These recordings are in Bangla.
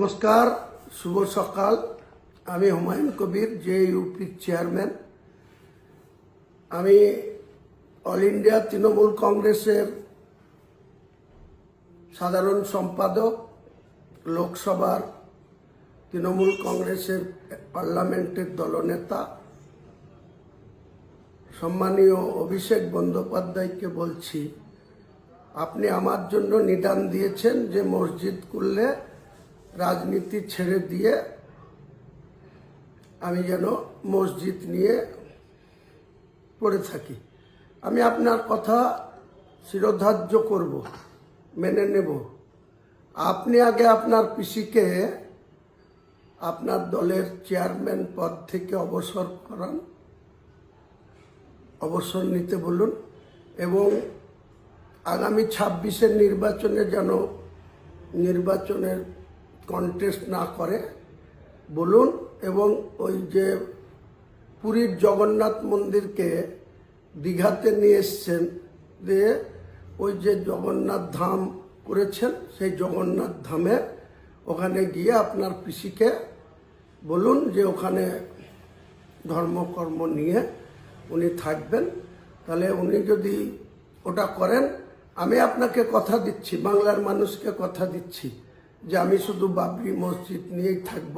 নমস্কার, শুভ সকাল। আমি হুমায়ুন কবির, যে ইউপির চেয়ারম্যান। আমি অল ইন্ডিয়া তৃণমূল কংগ্রেসের সাধারণ সম্পাদক, লোকসভার তৃণমূল কংগ্রেসের পার্লামেন্টের দলনেতা সম্মানীয় অভিষেক বন্দ্যোপাধ্যায়কে বলছি, আপনি আমার জন্য নিদান দিয়েছেন যে মসজিদ করলে রাজনীতি ছেড়ে দিয়ে আমি যেন মসজিদ নিয়ে পড়ে থাকি। আমি আপনার কথা শিরোধার্য করব, মেনে নেব। আপনি আগে আপনার পিসিকে আপনার দলের চেয়ারম্যান পদ থেকে অবসর করান, অবসর নিতে বলুন, এবং আগামী 26-এর নির্বাচনে যেন নির্বাচনের কন্টেস্ট না করে বলুন। এবং ওই যে পুরীর জগন্নাথ মন্দিরকে দীঘাতে নিয়ে এসছেন, দিয়ে ওই যে জগন্নাথ ধাম করেছেন, সেই জগন্নাথ ধামে ওখানে গিয়ে আপনার পিসিকে বলুন যে ওখানে ধর্মকর্ম নিয়ে উনি থাকবেন। তাহলে উনি যদি ওটা করেন, আমি আপনাকে কথা দিচ্ছি, বাংলার মানুষকে কথা দিচ্ছি যে আমি শুধু বাবরি মসজিদ নিয়েই থাকব।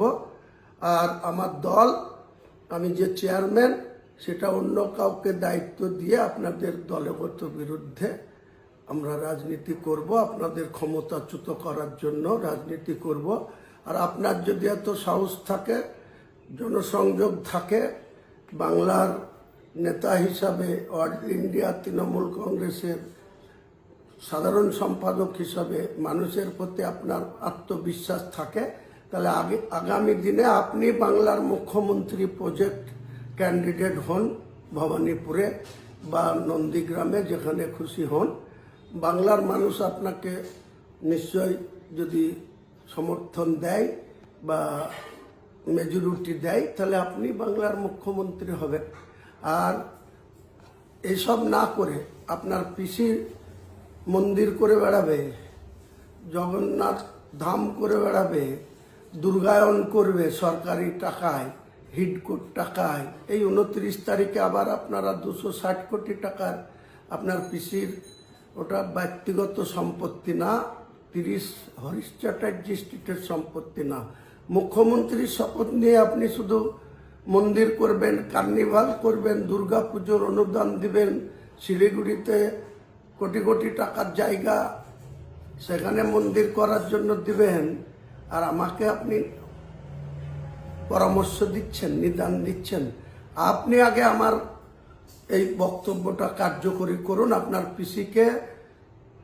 আর আমার দল, আমি যে চেয়ারম্যান, সেটা অন্য কাউকে দায়িত্ব দিয়ে আপনাদের দলগত বিরুদ্ধে আমরা রাজনীতি করব, আপনাদের ক্ষমতাচ্যুত করার জন্য রাজনীতি করব। আর আপনার যদি এত সাহস থাকে, জনসংযোগ থাকে, বাংলার নেতা হিসাবে অল ইন্ডিয়া তৃণমূল কংগ্রেসের সাধারণ সম্পাদক হিসাবে মানুষের প্রতি আপনার আত্মবিশ্বাস থাকে, তাহলে আগামী দিনে আপনি বাংলার মুখ্যমন্ত্রী প্রজেক্ট ক্যান্ডিডেট হন, ভবানীপুরে বা নন্দীগ্রামে, যেখানে খুশি হন। বাংলার মানুষ আপনাকে নিশ্চয় যদি সমর্থন দেয় বা মেজরিটি দেয়, তাহলে আপনি বাংলার মুখ্যমন্ত্রী হবেন। আর এসব না করে আপনার পিসির মন্দির করে বেড়াবে, জগন্নাথ ধাম করে বেড়াবে, দুর্গায়ন করবে সরকারি টাকায়, হিডকোর টাকায়। এই 29 তারিখে আবার আপনারা 260 কোটি টাকার, আপনার পিসির ওটা ব্যক্তিগত সম্পত্তি না, 30 হরিশ চ্যাটার্জি স্ট্রিটের সম্পত্তি না। মুখ্যমন্ত্রীর শপথ নিয়ে আপনি শুধু মন্দির করবেন, কার্নিভাল করবেন, দুর্গা পুজোর অনুদান দিবেন, শিলিগুড়িতে কোটি কোটি টাকার জায়গা, সেখানে মন্দির করার জন্য দিবেন। আর আমাকে আপনি পরামর্শ দিচ্ছেন, নিদান দিচ্ছেন। আপনি আগে আমার এই বক্তব্যটা কার্যকরী করুন, আপনার পিসিকে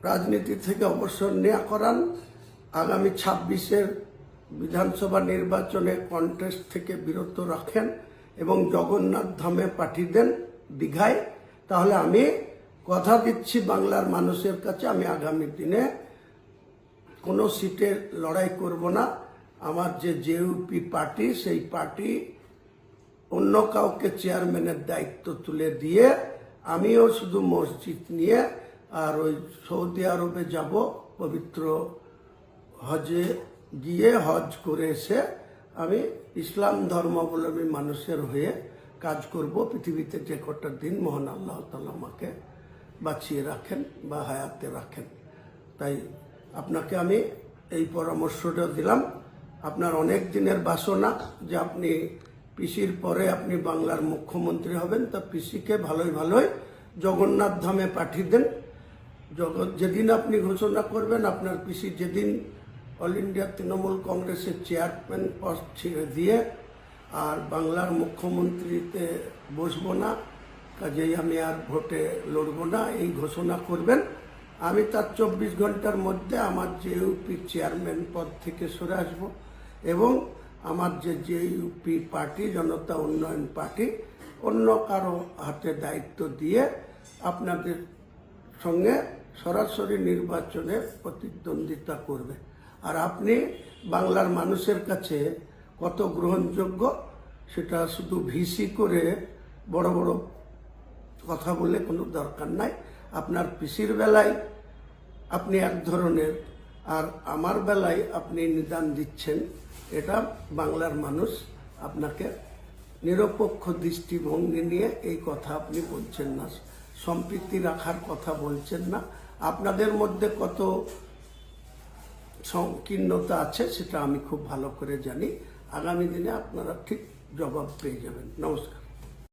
রাজনীতি থেকে অবসর নেওয়া করান, আগামী 26-এর বিধানসভা নির্বাচনে কন্টেস্ট থেকে বিরত রাখেন এবং জগন্নাথ ধামে পাঠিয়ে দেন দীঘায়। তাহলে আমি কথা দিচ্ছি বাংলার মানুষের কাছে, আমি আগামী দিনে কোনো সিটে লড়াই করব না। আমার যে জেইউপি পার্টি, সেই পার্টি অন্য কাউকে চেয়ারম্যানের দায়িত্ব তুলে দিয়ে আমিও শুধু মসজিদ নিয়ে আর ওই সৌদি আরবে যাব, পবিত্র হজে গিয়ে হজ করে এসে আমি ইসলাম ধর্মাবলম্বী মানুষের হয়ে কাজ করব। পৃথিবীতে যে কটা দিন মহান আল্লাহ তাআলা আমাকে বাঁচিয়ে রাখেন বা হায়াতে রাখেন। তাই আপনাকে আমি এই পরামর্শটা দিলাম। আপনার অনেক দিনের বাসনা যে আপনি পিসির পরে আপনি বাংলার মুখ্যমন্ত্রী হবেন, তা পিসিকে ভালোই ভালোই জগন্নাথ ধামে পাঠিয়ে দেন। যেদিন আপনি ঘোষণা করবেন, আপনার পিসি যেদিন অল ইন্ডিয়া তৃণমূল কংগ্রেসের চেয়ারম্যান পদ ছেড়ে দিয়ে আর বাংলার মুখ্যমন্ত্রীতে বসবো না, কাজেই আমি আর ভোটে লড়বো না, এই ঘোষণা করবেন। আমি তার 24 ঘন্টার মধ্যে আমার জেইউপি চেয়ারম্যান পদ থেকে সরে আসব এবং আমার যে জেইউপি পার্টি, জনতা উন্নয়ন পার্টি, অন্য কারো হাতে দায়িত্ব দিয়ে আপনাদের সঙ্গে সরাসরি নির্বাচনে প্রতিদ্বন্দ্বিতা করবে। আর আপনি বাংলার মানুষের কাছে কত গ্রহণযোগ্য, সেটা শুধু ভিসি করে বড় বড় কথা বলে কোনো দরকার নাই। আপনার পিসির বেলায় আপনি এক ধরনের, আর আমার বেলায় আপনি নিদান দিচ্ছেন, এটা বাংলার মানুষ আপনাকে নিরপেক্ষ দৃষ্টিভঙ্গি নিয়ে এই কথা আপনি বলছেন না, সম্প্রীতি রাখার কথা বলছেন না। আপনাদের মধ্যে কত সংকীর্ণতা আছে সেটা আমি খুব ভালো করে জানি। আগামী দিনে আপনারা ঠিক জবাব পেয়ে যাবেন। নমস্কার।